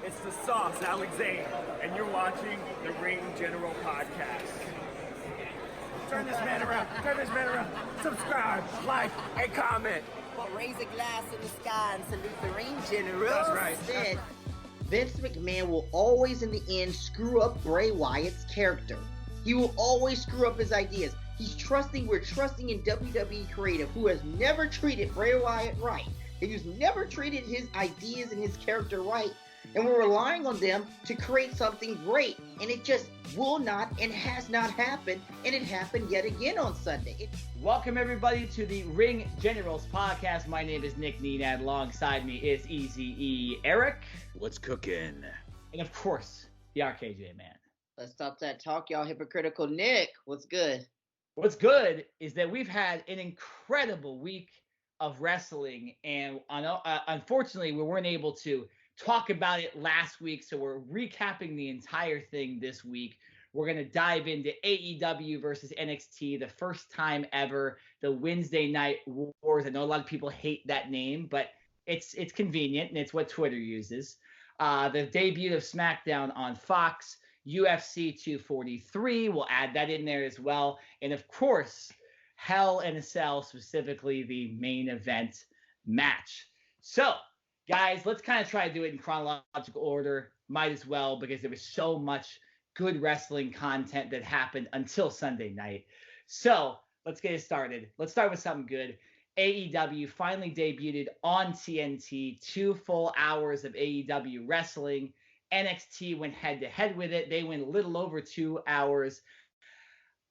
It's the sauce, Zayne, and you're watching the Ring General Podcast. Turn this man around. Subscribe, like, and comment. Well, raise a glass in the sky and salute the Ring General. That's right. Vince McMahon will always, in the end, screw up Bray Wyatt's character. He will always screw up his ideas. We're trusting in WWE Creative, who has never treated Bray Wyatt right. Who's never treated his ideas and his character right. And we're relying on them to create something great. And it just will not and has not happened. And it happened yet again on Sunday. Welcome, everybody, to the Ring Generals Podcast. My name is Nick Nenad. Alongside me is Easy-E Eric. What's cooking? And, of course, the RKJ man. Let's stop that talk, y'all. Hypocritical Nick. What's good? What's good is that we've had an incredible week of wrestling. And unfortunately, we weren't able to talk about it last week, so we're recapping the entire thing this week. We're going to dive into AEW versus NXT, the first time ever, the Wednesday Night Wars. I know a lot of people hate that name, but it's convenient, and it's what Twitter uses. The debut of SmackDown on Fox, UFC 243, we'll add that in there as well. And, of course, Hell in a Cell, specifically the main event match. So, guys, let's kind of try to do it in chronological order. Might as well, because there was so much good wrestling content that happened until Sunday night. So let's get it started. Let's start with something good. AEW finally debuted on TNT, 2 full hours of AEW wrestling. NXT went head-to-head with it. They went a little over 2 hours.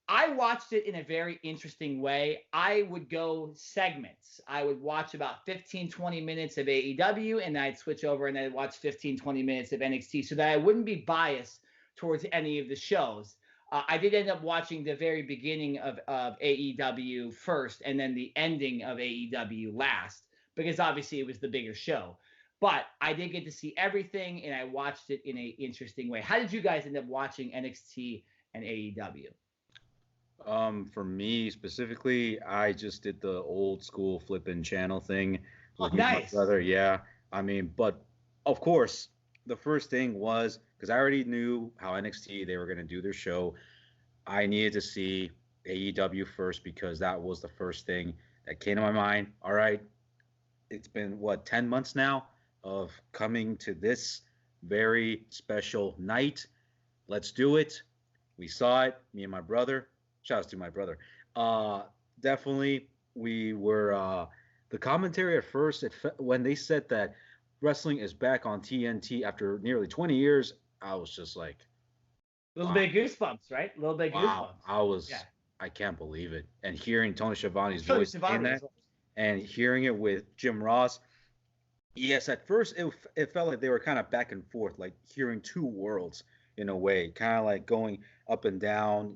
I watched it in a very interesting way. I would go segments. I would watch about 15, 20 minutes of AEW, and I'd switch over and I'd watch 15, 20 minutes of NXT so that I wouldn't be biased towards any of the shows. I did end up watching the very beginning of AEW first and then the ending of AEW last, because obviously it was the bigger show. But I did get to see everything, and I watched it in an interesting way. How did you guys end up watching NXT and AEW? For me specifically, I just did the old school flipping channel thing with nice. my brother. Yeah, I mean, but of course, the first thing was, because I already knew how NXT they were going to do their show, I needed to see AEW first because that was the first thing that came to my mind. All right, it's been 10 months now of coming to this very special night. Let's do it. We saw it, me and my brother. Shouts to my brother. Definitely, we were the commentary at first. When they said that wrestling is back on TNT after nearly 20 years, I was just like, a little bit of goosebumps, right? A little bit of goosebumps. I can't believe it. And hearing Tony Schiavone's voice in that, and hearing it with Jim Ross. Yes, at first it felt like they were kind of back and forth, like hearing two worlds in a way, kind of like going up and down,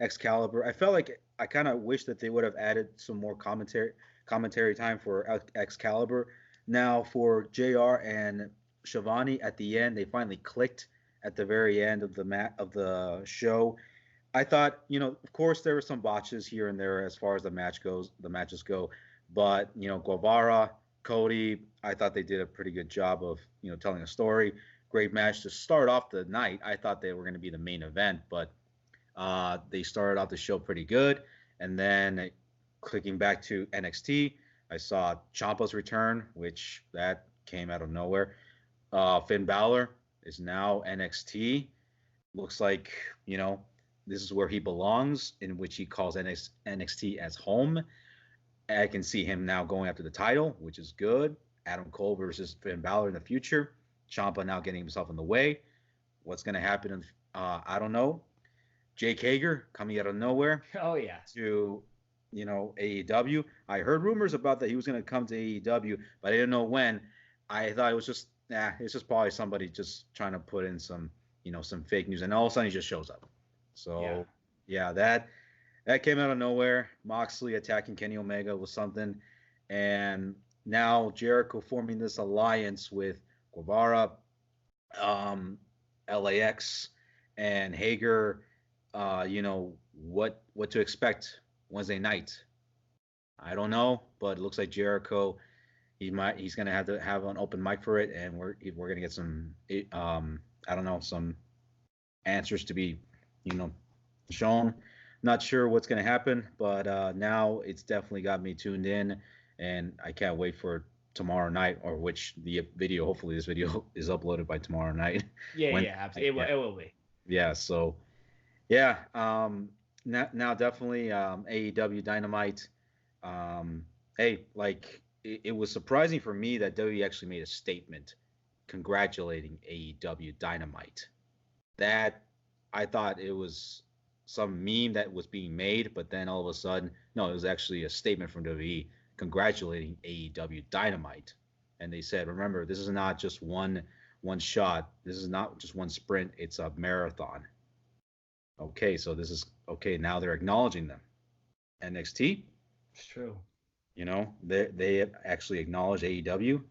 Excalibur. I felt like I kind of wish that they would have added some more commentary time for Excalibur. Now for JR and Schiavone at the end, they finally clicked at the very end of the show. I thought, of course there were some botches here and there as far as the matches go, but Guevara, Cody, I thought they did a pretty good job of telling a story. Great match to start off the night. I thought they were going to be the main event, but they started off the show pretty good. And then clicking back to NXT, I saw Ciampa's return, which that came out of nowhere. Finn Balor is now NXT. Looks like, this is where he belongs, in which he calls NXT as home. I can see him now going after the title, which is good. Adam Cole versus Finn Balor in the future. Ciampa now getting himself in the way. What's going to happen? I don't know. Jake Hager coming out of nowhere. Oh, yeah. To, AEW. I heard rumors about that he was going to come to AEW, but I didn't know when. I thought it was just, it's just probably somebody just trying to put in some, some fake news. And all of a sudden he just shows up. So, yeah that came out of nowhere. Moxley attacking Kenny Omega was something. And now Jericho forming this alliance with Guevara, LAX, and Hager. What to expect Wednesday night. I don't know, but it looks like Jericho he's gonna have to have an open mic for it, and we're gonna get some I don't know, some answers to be, shown. Not sure what's gonna happen, but now it's definitely got me tuned in, and I can't wait for tomorrow night, or which the video. Hopefully, this video is uploaded by tomorrow night. Yeah, absolutely. It will be. Yeah. So, yeah. Now definitely AEW Dynamite. Hey, like it was surprising for me that WWE actually made a statement congratulating AEW Dynamite. That I thought it was some meme that was being made, but then all of a sudden, no, it was actually a statement from WWE congratulating AEW Dynamite. And they said, remember, this is not just one shot. This is not just one sprint. It's a marathon. Okay, so this is okay. Now they're acknowledging them. NXT, it's true. They actually acknowledge AEW,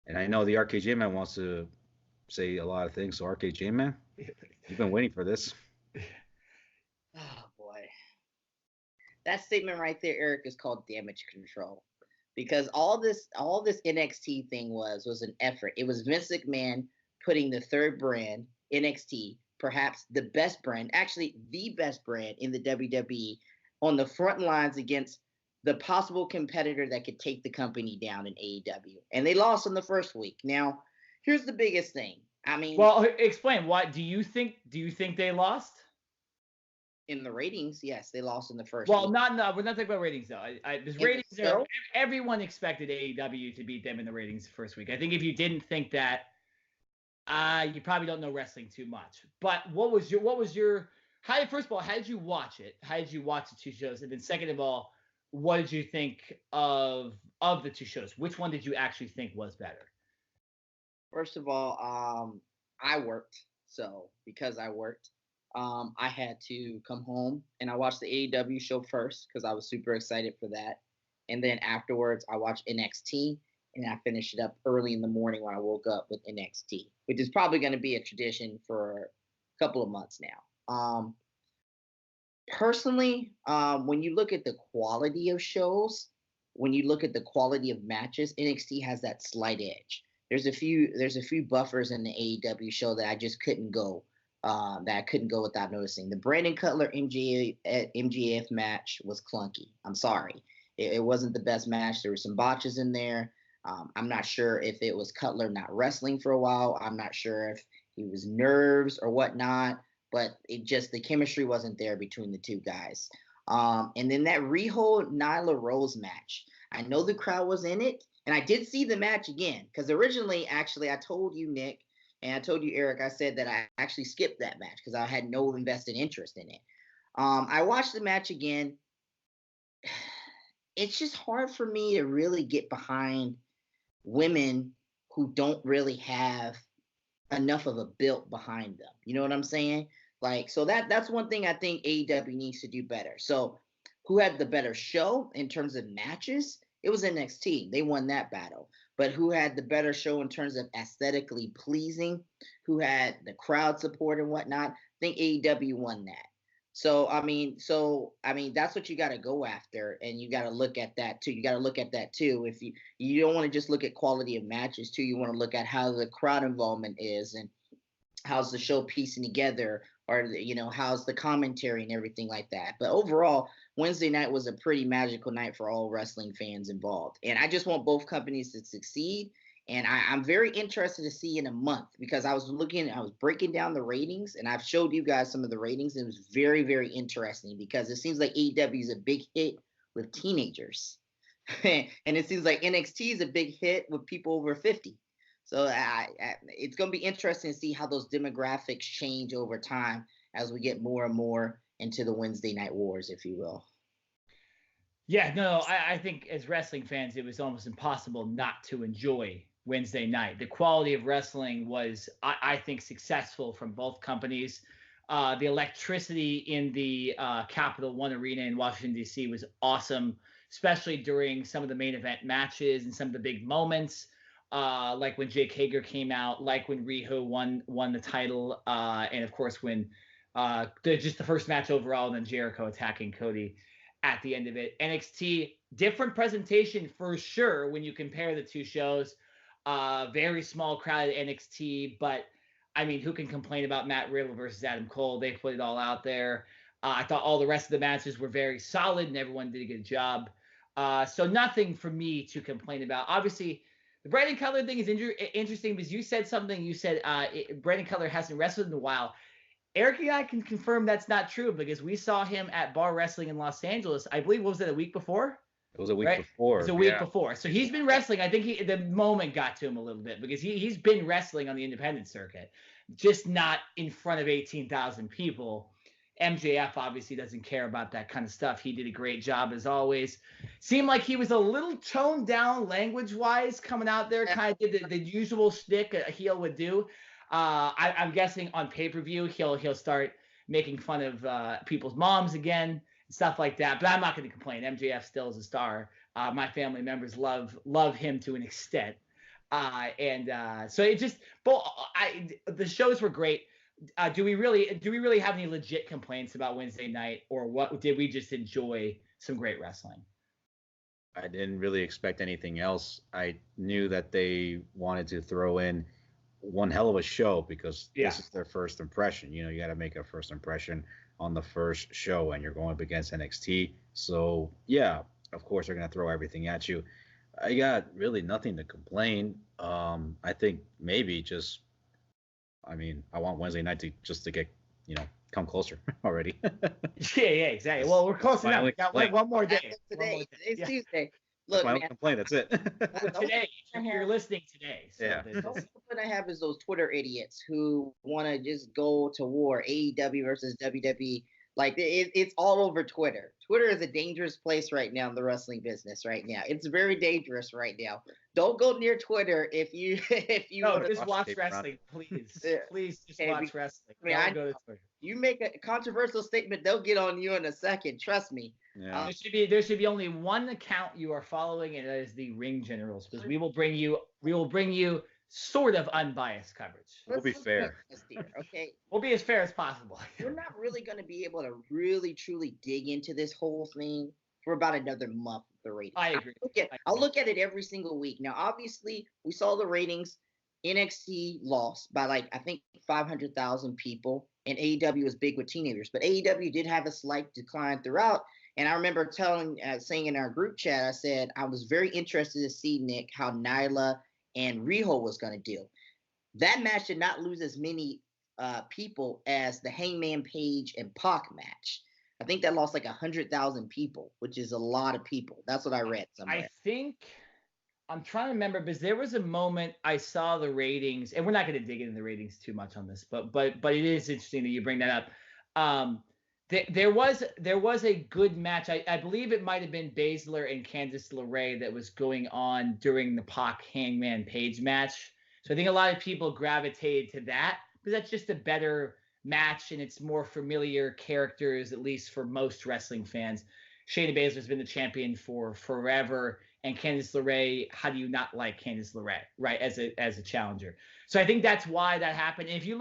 and I know the RKJ Man wants to say a lot of things. So RKJ Man, you've been waiting for this. Oh boy, that statement right there, Eric, is called damage control, because all this NXT thing was an effort. It was Vince McMahon putting the third brand, NXT, perhaps the best brand, actually the best brand in the WWE, on the front lines against the possible competitor that could take the company down in AEW. And they lost in the first week. Now, here's the biggest thing. I mean, well, explain why. Do you think they lost? In the ratings, yes, they lost in the first week. Well, no, we're not talking about ratings, though. There's ratings there. Everyone expected AEW to beat them in the ratings the first week. I think if you didn't think that, you probably don't know wrestling too much. But first of all, how did you watch it? How did you watch the two shows? And then second of all, what did you think of the two shows? Which one did you actually think was better? First of all, I worked. So because I worked, I had to come home and I watched the AEW show first because I was super excited for that. And then afterwards, I watched NXT, and I finished it up early in the morning when I woke up with NXT, which is probably going to be a tradition for a couple of months now. Personally, when you look at the quality of shows, when you look at the quality of matches, NXT has that slight edge. There's a few buffers in the AEW show that I just couldn't go. That I couldn't go without noticing. The Brandon Cutler MJF match was clunky. I'm sorry. It wasn't the best match. There were some botches in there. I'm not sure if it was Cutler not wrestling for a while. I'm not sure if he was nerves or whatnot, but the chemistry wasn't there between the two guys. And then that Riho Nyla Rose match. I know the crowd was in it, and I did see the match again because originally, actually, I told you, Nick, and I told you, Eric, I said that I actually skipped that match because I had no invested interest in it. I watched the match again. It's just hard for me to really get behind women who don't really have enough of a build behind them. You know what I'm saying? So that's one thing I think AEW needs to do better. So who had the better show in terms of matches? It was NXT. They won that battle. But who had the better show in terms of aesthetically pleasing? Who had the crowd support and whatnot? I think AEW won that. So I mean, that's what you got to go after, and you got to look at that too. If you don't want to just look at quality of matches too, you want to look at how the crowd involvement is and how's the show piecing together, or how's the commentary and everything like that. But overall, Wednesday night was a pretty magical night for all wrestling fans involved, and I just want both companies to succeed. And I'm very interested to see in a month, because I was breaking down the ratings, and I've showed you guys some of the ratings, and it was very, very interesting because it seems like AEW is a big hit with teenagers. And it seems like NXT is a big hit with people over 50. So it's going to be interesting to see how those demographics change over time as we get more and more into the Wednesday night wars, if you will. Yeah, no, I think as wrestling fans, it was almost impossible not to enjoy Wednesday night. The quality of wrestling was, I think, successful from both companies. The electricity in the Capital One Arena in Washington, D.C. was awesome, especially during some of the main event matches and some of the big moments, like when Jake Hager came out, like when Riho won the title, and of course when just the first match overall, and then Jericho attacking Cody at the end of it. NXT, different presentation for sure when you compare the two shows. Very small crowd at NXT, but I mean, who can complain about Matt Riddle versus Adam Cole? They put it all out there. I thought all the rest of the matches were very solid and everyone did a good job. So nothing for me to complain about. Obviously, the Brandon Cutler thing is interesting because you said something. You said Brandon Cutler hasn't wrestled in a while. Eric and I can confirm that's not true because we saw him at Bar Wrestling in Los Angeles. I believe, what was it, a week before? It was a week before. It was a week before. So he's been wrestling. I think the moment got to him a little bit because he's been wrestling on the independent circuit, just not in front of 18,000 people. MJF obviously doesn't care about that kind of stuff. He did a great job as always. Seemed like he was a little toned down language-wise coming out there, kind of did the usual shtick a heel would do. I'm guessing on pay-per-view he'll start making fun of people's moms again. Stuff like that, but I'm not going to complain. MJF still is a star. My family members love him to an extent, so it just. But the shows were great. Do we really have any legit complaints about Wednesday night, or what? Did we just enjoy some great wrestling? I didn't really expect anything else. I knew that they wanted to throw in one hell of a show because this is their first impression. You know, you got to make a first impression on the first show, and you're going up against NXT. So yeah, of course they're gonna throw everything at you. I got really nothing to complain. I think maybe just, I mean, I want Wednesday night to get, come closer already. yeah, exactly. Well, we're close enough. We got one more day. Today, it's Tuesday. Look, my complaint. That's it. Today, you're listening today. So yeah. The only complaint I have is those Twitter idiots who want to just go to war, AEW versus WWE. Like it's all over Twitter. Twitter is a dangerous place right now in the wrestling business. Right now, it's very dangerous right now. Don't go near Twitter if you just watch wrestling, please. Please just watch wrestling. Don't go to Twitter. You make a controversial statement, they'll get on you in a second. Trust me. Yeah. There should be only one account you are following, and that is the Ring Generals, because we will bring you sort of unbiased coverage. We'll be fair. Okay. We'll be as fair as possible. We're not really going to be able to really truly dig into this whole thing for about another month of the ratings. I agree. I'll look at it every single week. Now, obviously, we saw the ratings. NXT lost by I think 500,000 people, and AEW was big with teenagers. But AEW did have a slight decline throughout. And I remember saying in our group chat, I said I was very interested to see, Nick, how Nyla and Riho was going to do. That match did not lose as many people as the Hangman Page and Pac match. I think that lost 100,000 people, which is a lot of people. That's what I read somewhere. I think I'm trying to remember because there was a moment I saw the ratings, and we're not going to dig into the ratings too much on this, but it is interesting that you bring that up. There was a good match. I believe it might have been Baszler and Candice LeRae that was going on during the Pac Hangman Page match. So I think a lot of people gravitated to that because that's just a better match and it's more familiar characters, at least for most wrestling fans. Shayna Baszler's been the champion for forever, and Candice LeRae, how do you not like Candice LeRae, right, as a challenger? So I think that's why that happened. And if you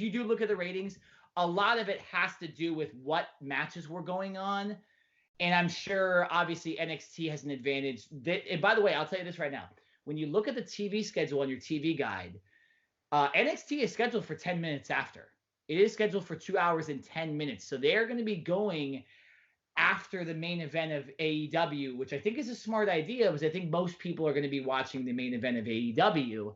do look at the ratings, a lot of it has to do with what matches were going on. And I'm sure, obviously, NXT has an advantage. And by the way, I'll tell you this right now. When you look at the TV schedule on your TV guide, NXT is scheduled for 10 minutes after. It is scheduled for 2 hours and 10 minutes. So they're going to be going after the main event of AEW, which I think is a smart idea because I think most people are going to be watching the main event of AEW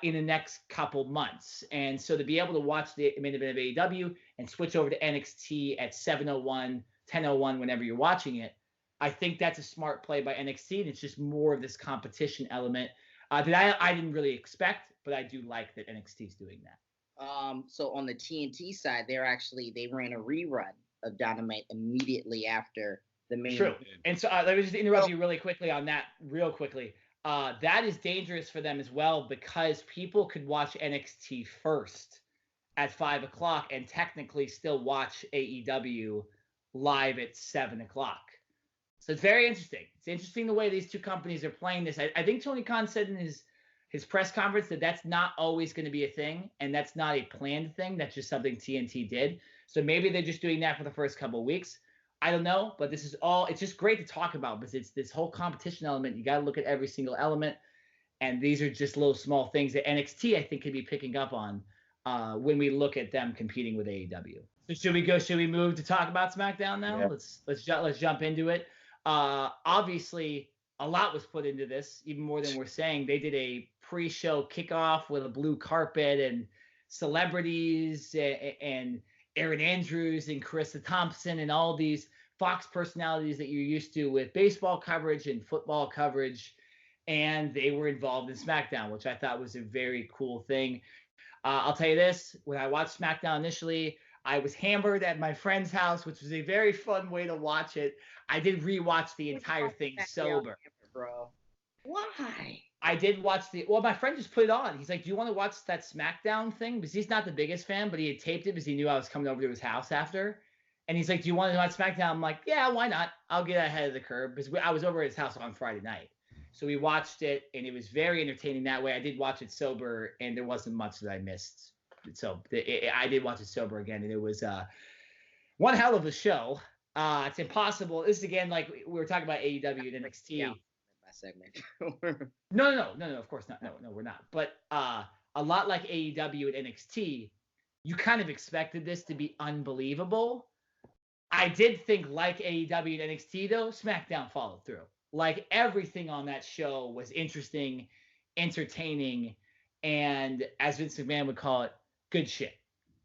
in the next couple months. And so to be able to watch the main event of AEW and switch over to NXT at 7:01, 10:01, whenever you're watching it, I think that's a smart play by NXT. And it's just more of this competition element that I didn't really expect, but I do like that NXT is doing that. So on the TNT side, they ran a rerun of Dynamite immediately after the main event. And so let me just interrupt you really quickly on that real quickly. That is dangerous for them as well because people could watch NXT first at 5 o'clock and technically still watch AEW live at 7 o'clock. So it's very interesting. It's interesting the way these two companies are playing this. I think Tony Khan said in his press conference that that's not always going to be a thing and that's not a planned thing. That's just something TNT did. So maybe they're just doing that for the first couple of weeks. I don't know, but this is all. It's just great to talk about because it's this whole competition element. You got to look at every single element, and these are just little small things that NXT I think could be picking up on when we look at them competing with AEW. So should we go? Should we move to talk about SmackDown now? Yeah. Let's jump into it. Obviously, a lot was put into this, even more than we're saying. They did a pre-show kickoff with a blue carpet and celebrities and Aaron Andrews and Carissa Thompson and all these Fox personalities that you're used to with baseball coverage and football coverage. And they were involved in SmackDown, which I thought was a very cool thing. I'll tell you this, when I watched SmackDown initially, I was hammered at my friend's house, which was a very fun way to watch it. I did rewatch the entire thing sober. Bro. Why? I did watch my friend just put it on. He's like, do you want to watch that SmackDown thing? Because he's not the biggest fan, but he had taped it because he knew I was coming over to his house after. And he's like, do you want to watch SmackDown? I'm like, yeah, why not? I'll get ahead of the curve because I was over at his house on Friday night. So we watched it, and it was very entertaining that way. I did watch it sober, and there wasn't much that I missed. So I did watch it sober again, and it was one hell of a show. It's impossible. This is, again, like we were talking about AEW and NXT. Yeah, that segment. No, of course not. No, we're not. But a lot like AEW and NXT, you kind of expected this to be unbelievable. I did think, like AEW and NXT, though, SmackDown followed through. Like, everything on that show was interesting, entertaining, and as Vince McMahon would call it, good shit.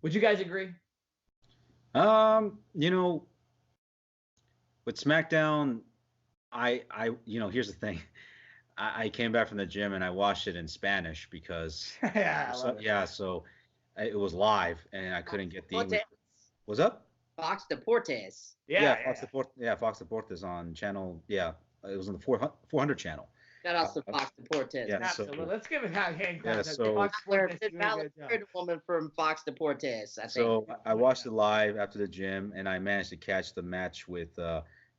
Would you guys agree? With SmackDown, here's the thing. I came back from the gym and I watched it in Spanish because so it was live and I couldn't get the What's up? Fox Deportes. Fox Deportes on channel. Yeah, it was on the 400 channel. Shout out to Fox Deportes. Yeah, absolutely. Let's give it a hand clap. Woman from Fox Deportes. I watched it live after the gym, and I managed to catch the match with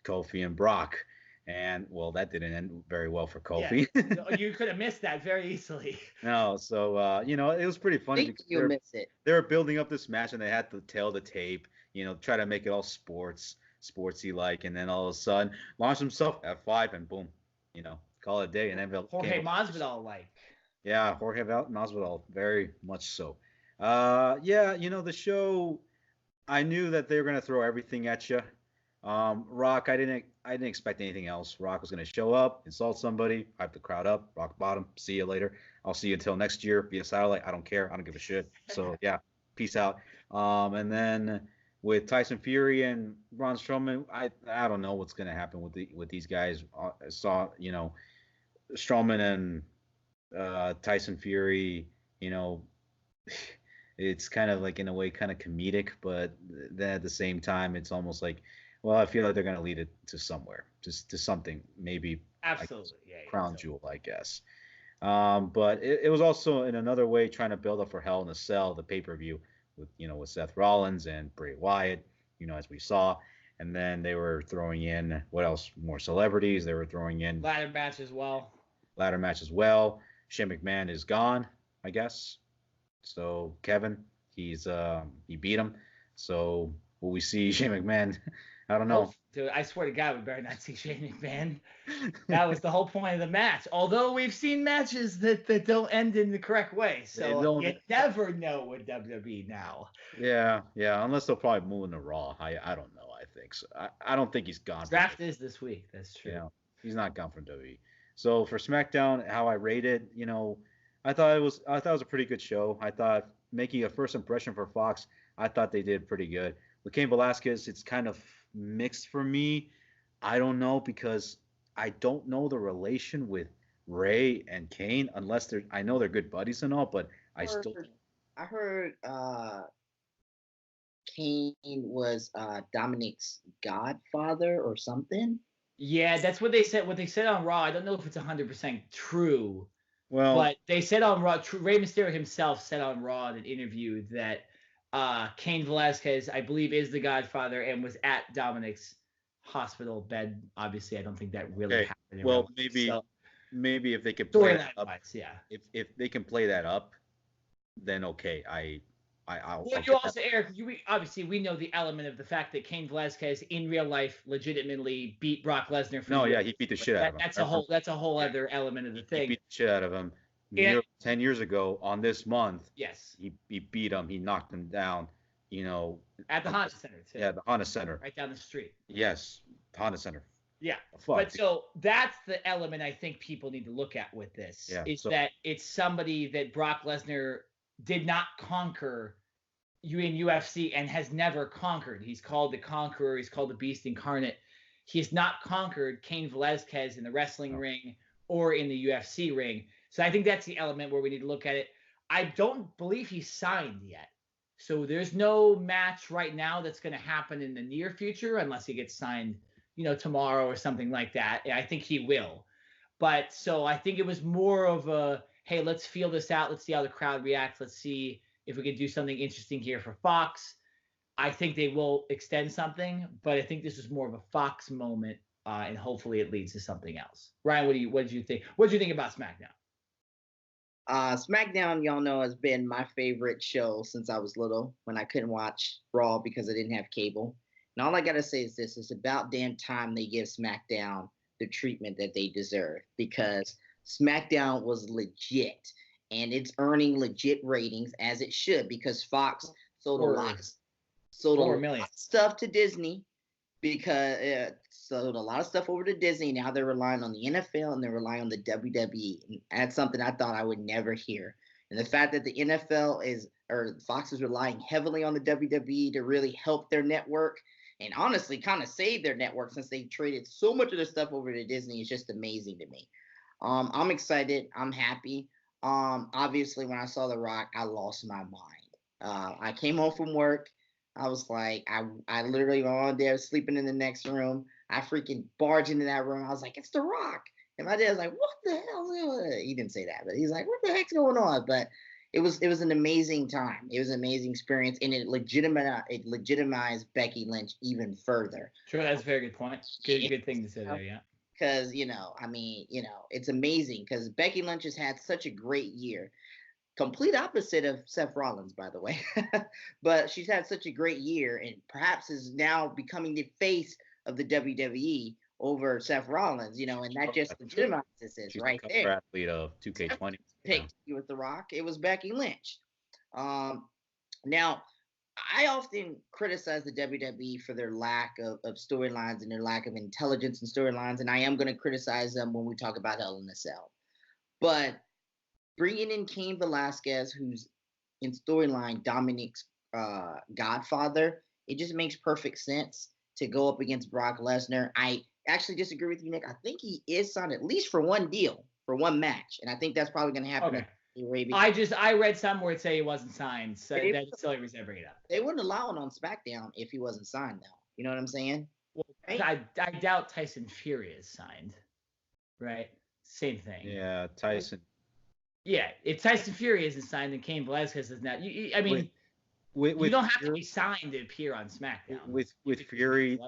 Kofi and Brock. And, well, that didn't end very well for Kofi. Yeah. You could have missed that very easily. No, so, it was pretty funny. Because you missed it. They were building up this match, and they had to tail the tape, try to make it all sportsy-like, and then all of a sudden, launch himself F5, and boom, call it a day. And then Jorge Masvidal-like. Yeah, Jorge Masvidal, very much so. The show, I knew that they were going to throw everything at you. Rock, I didn't expect anything else. Rock was going to show up, insult somebody, hype the crowd up, rock bottom, see you later. I'll see you until next year. Be a satellite. I don't care. I don't give a shit. So, yeah, peace out. And then with Tyson Fury and Braun Strowman, I don't know what's going to happen with these guys. I saw, Strowman and Tyson Fury, it's kind of like, in a way, kind of comedic, but then at the same time, it's almost like, well, I feel like they're going to lead it to somewhere, just to something, maybe absolutely, crown jewel, I guess. But it was also in another way trying to build up for Hell in a Cell, the pay-per-view with Seth Rollins and Bray Wyatt, as we saw. And then they were throwing in, what else? More celebrities. They were throwing in ladder match as well. Shane McMahon is gone, I guess. So Kevin, he beat him. So will we see Shane McMahon? I don't know. Dude, I swear to God, we better not see Shane McMahon. That was the whole point of the match. Although we've seen matches that don't end in the correct way. So you never know with WWE now. Yeah. Unless they'll probably move into Raw. I don't know. I think so. I don't think he's gone. Draft is this week. That's true. Yeah, he's not gone from WWE. So for SmackDown, how I rated, I thought it was a pretty good show. I thought making a first impression for Fox, I thought they did pretty good. With Cain Velasquez, it's kind of mixed for me. I don't know, because I don't know the relation with Ray and Kane, unless I know they're good buddies and all, but I heard Kane was Dominic's godfather or something. Yeah, that's what they said. What they said on Raw. I don't know if it's 100% true. Well, but they said on Raw, Rey Mysterio himself said on Raw in an interview that Cain Velasquez, I believe, is the godfather and was at Dominic's hospital bed. Obviously, I don't think that really happened. Well, maybe if they could play that up, if they can play that up, then okay, Well, you also, Eric, obviously we know the element of the fact that Cain Velasquez in real life legitimately beat Brock Lesnar. He beat the shit out of him. That's a whole other element of the thing. He beat the shit out of him. 10 years ago on this month. Yes. He beat him. He knocked him down. At the Honda Center too. Yeah, the Honda Center. Right down the street. Yes, Honda Center. Yeah. But so that's the element I think people need to look at with this. Yeah, that it's somebody that Brock Lesnar did not conquer you in UFC and has never conquered. He's called the Conqueror. He's called the Beast Incarnate. He's not conquered Cain Velasquez in the wrestling ring or in the UFC ring. So I think that's the element where we need to look at it. I don't believe he's signed yet. So there's no match right now that's going to happen in the near future unless he gets signed, tomorrow or something like that. I think he will. But so I think it was more of a, hey, let's feel this out. Let's see how the crowd reacts. Let's see if we can do something interesting here for Fox. I think they will extend something, but I think this is more of a Fox moment, and hopefully it leads to something else. Ryan, what did you think? What did you think about SmackDown? SmackDown, y'all know, has been my favorite show since I was little when I couldn't watch Raw because I didn't have cable. And all I got to say is this. It's about damn time they give SmackDown the treatment that they deserve, because SmackDown was legit. And it's earning legit ratings, as it should, because Fox sold a lot of stuff to Disney, because sold a lot of stuff over to Disney. Now they're relying on the NFL and they're relying on the WWE. And that's something I thought I would never hear. And the fact that the Fox is relying heavily on the WWE to really help their network and honestly kind of save their network, since they traded so much of their stuff over to Disney, is just amazing to me. I'm excited. I'm happy. Obviously, when I saw The Rock, I lost my mind. I came home from work. I was like, I literally went on there sleeping in the next room. I freaking barged into that room. I was like, it's The Rock. And my dad was like, what the hell? He didn't say that, but he's like, what the heck's going on? But it was an amazing time. It was an amazing experience, and it legitimized Becky Lynch even further. Sure, that's a very good point. Good thing to say there, yeah. Because, it's amazing, because Becky Lynch has had such a great year. Complete opposite of Seth Rollins, by the way. But she's had such a great year, and perhaps is now becoming the face of the WWE over Seth Rollins, and that just legitimizes this right there. Athlete of 2K20. Picked with The Rock. It was Becky Lynch. Now, I often criticize the WWE for their lack of storylines and their lack of intelligence in storylines, and I am going to criticize them when we talk about Hell in a Cell. But bringing in Cain Velasquez, who's in storyline Dominic's godfather, it just makes perfect sense to go up against Brock Lesnar. I actually disagree with you, Nick. I think he is signed at least for one deal, for one match, and I think that's probably going to happen. Okay. I read somewhere it say he wasn't signed, so that's the only reason I bring it up. They wouldn't allow it on SmackDown if he wasn't signed, though. You know what I'm saying? Well, I doubt Tyson Fury is signed, right? Same thing. Yeah, Tyson. Yeah, if Tyson Fury isn't signed, then Cain Velasquez is not. You don't have to be signed to appear on SmackDown. With Fury,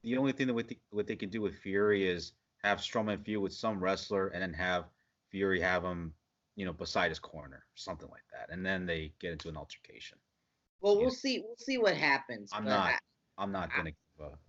the only thing that what they can do with Fury is have Strowman feud with some wrestler, and then have Fury have him, beside his corner, something like that, and then they get into an altercation. Well, we'll see. We'll see what happens. I'm not gonna give up.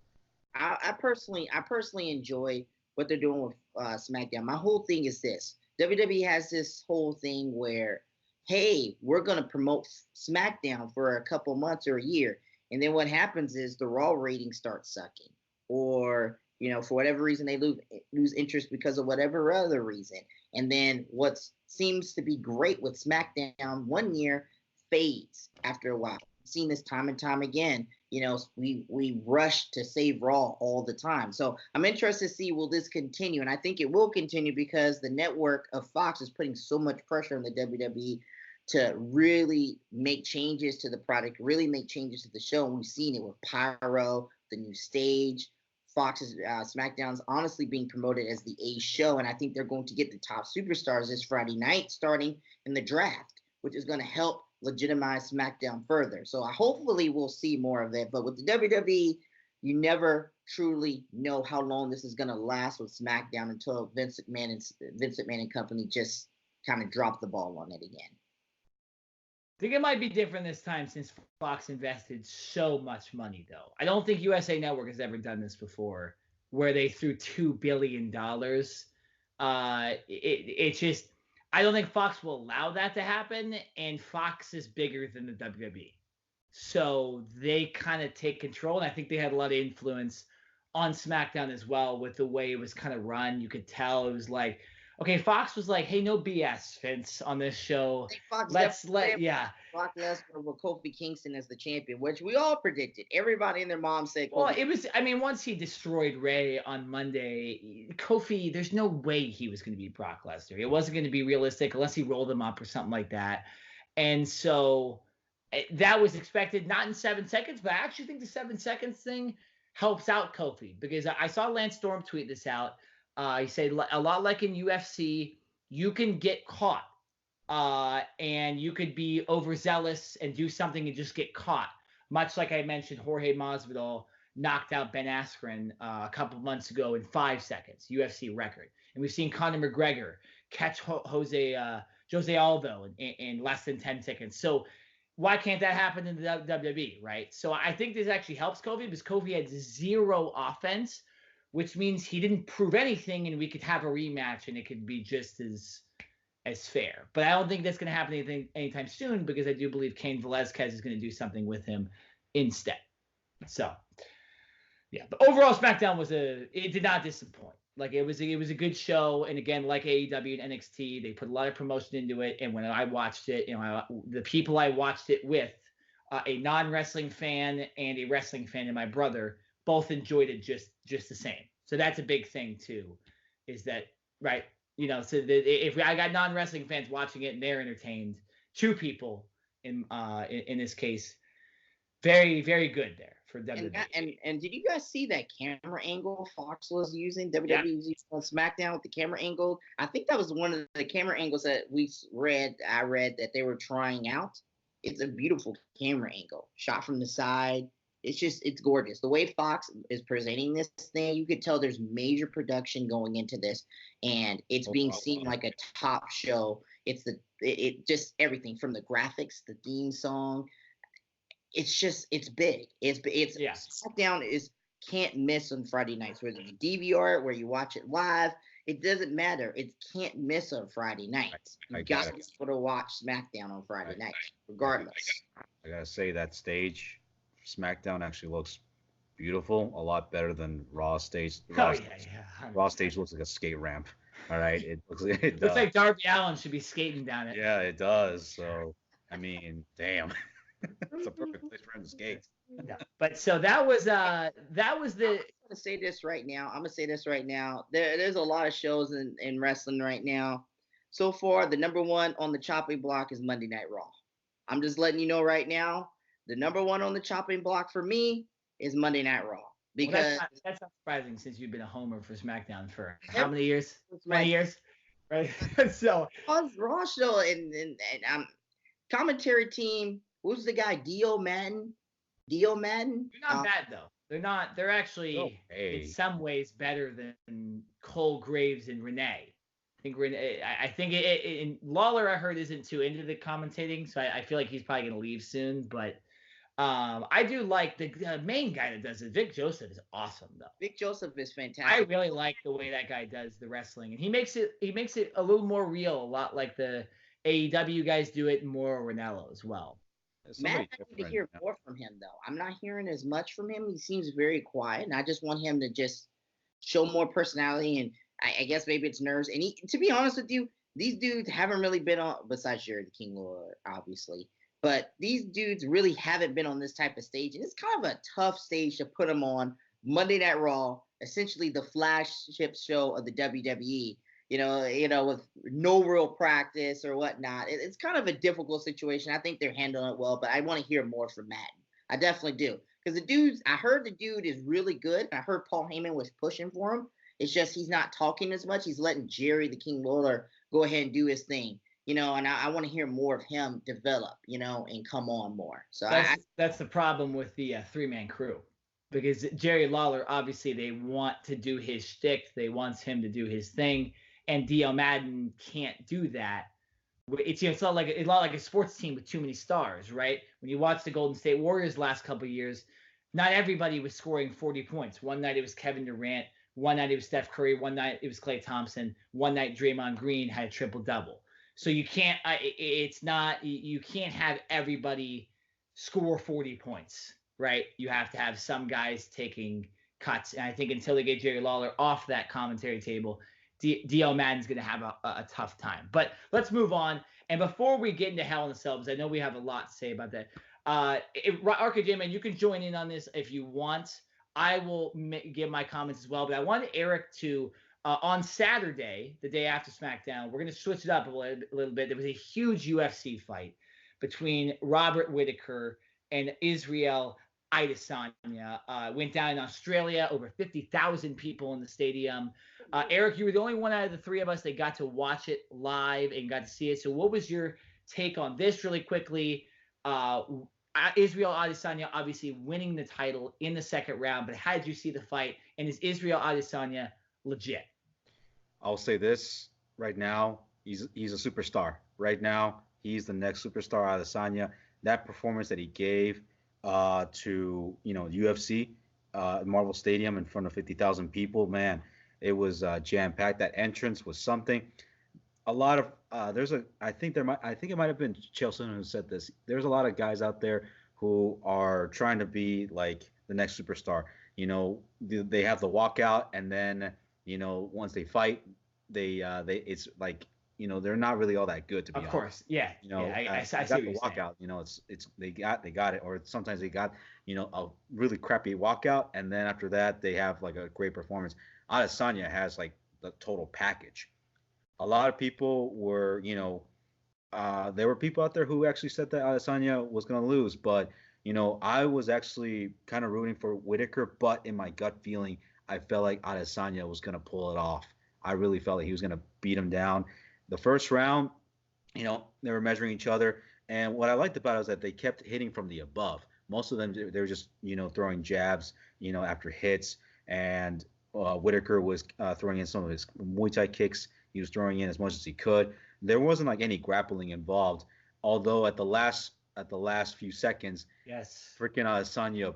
I personally enjoy what they're doing with SmackDown. My whole thing is this: WWE has this whole thing where, hey, we're gonna promote SmackDown for a couple months or a year, and then what happens is the Raw ratings start sucking, or for whatever reason they lose interest because of whatever other reason, and then what seems to be great with SmackDown one year fades after a while. I've seen this time and time again. We rush to save Raw all the time. So I'm interested to see, will this continue? And I think it will continue, because the network of Fox is putting so much pressure on the WWE to really make changes to the product, really make changes to the show. And we've seen it with Pyro, the new stage. Fox's SmackDown's honestly being promoted as the A show, and I think they're going to get the top superstars this Friday night, starting in the draft, which is going to help legitimize SmackDown further. So hopefully we'll see more of it. But with the WWE, you never truly know how long this is going to last with SmackDown until Vince McMahon and company just kind of drop the ball on it again. think it might be different this time since Fox invested so much money, though. I don't think USA Network has ever done this before, where they threw $2 billion. It's just, I don't think Fox will allow that to happen, and Fox is bigger than the WWE. So they kind of take control, and I think they had a lot of influence on SmackDown as well with the way it was kind of run. You could tell it was like, okay, Fox was like, hey, no BS, Vince, on this show. Fox Brock Lesnar with Kofi Kingston as the champion, which we all predicted. Everybody and their mom said Kofi. Well, it was, I mean, once he destroyed Ray on Monday, Kofi, there's no way he was going to beat Brock Lesnar. It wasn't going to be realistic unless he rolled him up or something like that. And so that was expected, not in 7 seconds, but I actually think the 7 seconds thing helps out Kofi, because I saw Lance Storm tweet this out. He said, a lot like in UFC, you can get caught and you could be overzealous and do something and just get caught. Much like I mentioned, Jorge Masvidal knocked out Ben Askren a couple months ago in 5 seconds, UFC record. And we've seen Conor McGregor catch Jose Aldo in less than 10 seconds. So why can't that happen in the WWE, right? So I think this actually helps Kofi, because Kofi had 0 offense, which means he didn't prove anything, and we could have a rematch and it could be just as fair. But I don't think that's going to happen anytime soon, because I do believe Cain Velasquez is going to do something with him instead. So, yeah. But overall, SmackDown it did not disappoint. Like, it was a good show, and again, like AEW and NXT, they put a lot of promotion into it. And when I watched it, the people I watched it with, a non-wrestling fan and a wrestling fan, and my brother, both enjoyed it just the same. So that's a big thing too, is that, right? So I got non-wrestling fans watching it and they're entertained, 2 people in this case, very, very good there for WWE. And did you guys see that camera angle Fox was using? WWE was using on SmackDown with the camera angle. I think that was one of the camera angles that I read that they were trying out. It's a beautiful camera angle, shot from the side. It's gorgeous. The way Fox is presenting this thing, you could tell there's major production going into this, and it's being seen like a top show. It's it just everything from the graphics, the theme song. It's big. SmackDown can't miss on Friday nights. Whether you DVR it, where you watch it live, it doesn't matter. It can't miss on Friday nights. You got to be able to watch SmackDown on Friday nights, regardless. I gotta say that stage. SmackDown actually looks beautiful, a lot better than Raw stage. Raw stage looks like a skate ramp. All right, it looks like Darby Allin should be skating down it. Yeah, it does. So, I mean, damn, it's a perfect place for him to skate. Yeah. But so that was the. I'm gonna say this right now. There's a lot of shows in wrestling right now. So far, the number one on the chopping block is Monday Night Raw. I'm just letting you know right now. The number one on the chopping block for me is Monday Night Raw. Because that's not surprising, since you've been a homer for SmackDown for how many years? 20 years, right? So Raw show and commentary team. Who's the guy? Dio Madden. They're not bad though. They're not. They're actually in some ways better than Cole Graves and Renee. I think in Lawler, I heard, isn't too into the commentating, so I feel like he's probably gonna leave soon. But I do like the main guy that does it. Vic Joseph is awesome, though. Vic Joseph is fantastic. I really like the way that guy does the wrestling, and he makes it a little more real, a lot like the AEW guys do it, and more Ranallo as well. Matt, I need to hear more from him, though. I'm not hearing as much from him. He seems very quiet, and I just want him to just show more personality. And I guess maybe it's nerves. And to be honest with you, these dudes haven't really been on, besides Jerry the King Lawler, obviously. But these dudes really haven't been on this type of stage. And it's kind of a tough stage to put them on. Monday Night Raw, essentially the flagship show of the WWE, with no real practice or whatnot. It's kind of a difficult situation. I think they're handling it well, but I want to hear more from Madden. I definitely do. Because I heard the dude is really good. I heard Paul Heyman was pushing for him. It's just he's not talking as much. He's letting Jerry the King Lawler go ahead and do his thing. And I want to hear more of him develop, and come on more. So that's the problem with the 3-man crew, because Jerry Lawler, obviously they want to do his shtick. They want him to do his thing, and Dio Madden can't do that it's a lot like a sports team with too many stars, right? When you watch the Golden State Warriors last couple of years, not everybody was scoring 40 points. One night it was Kevin Durant, one night it was Steph Curry, one night it was Klay Thompson, one night Draymond Green had a triple-double. So you can't you can't have everybody score 40 points, right? You have to have some guys taking cuts. And I think until they get Jerry Lawler off that commentary table, D.L. Madden's going to have a tough time. But let's move on. And before we get into Hell in a Cell, because I know we have a lot to say about that, RKJ, man, you can join in on this if you want. I will give my comments as well. But I wanted Eric to, on Saturday, the day after SmackDown, we're going to switch it up a little bit. There was a huge UFC fight between Robert Whittaker and Israel Adesanya. Went down in Australia, over 50,000 people in the stadium. Eric, you were the only one out of the three of us that got to watch it live and got to see it. So what was your take on this really quickly? Israel Adesanya obviously winning the title in the second round, but how did you see the fight? And is Israel Adesanya legit? I'll say this right now. He's a superstar. Right now, he's the next superstar, Adesanya. That performance that he gave to UFC, Marvel Stadium in front of 50,000 people, man, it was jam-packed. That entrance was something. A lot of I think it might have been Chelsea who said this. There's a lot of guys out there who are trying to be like the next superstar. They have the walkout, and then once they fight, they it's like they're not really all that good, to be honest. Of course, yeah. I see the walkout. It's they got it, or sometimes they got a really crappy walkout, and then after that they have like a great performance. Adesanya has like the total package. A lot of people were, there were people out there who actually said that Adesanya was going to lose, but I was actually kind of rooting for Whittaker, but in my gut feeling, I felt like Adesanya was going to pull it off. I really felt like he was going to beat him down. The first round, they were measuring each other, and what I liked about it was that they kept hitting from the above. Most of them, they were just, throwing jabs, after hits, and Whittaker was throwing in some of his Muay Thai kicks. He was throwing in as much as he could. There wasn't like any grappling involved, although at the last few seconds, yes, freaking Adesanya,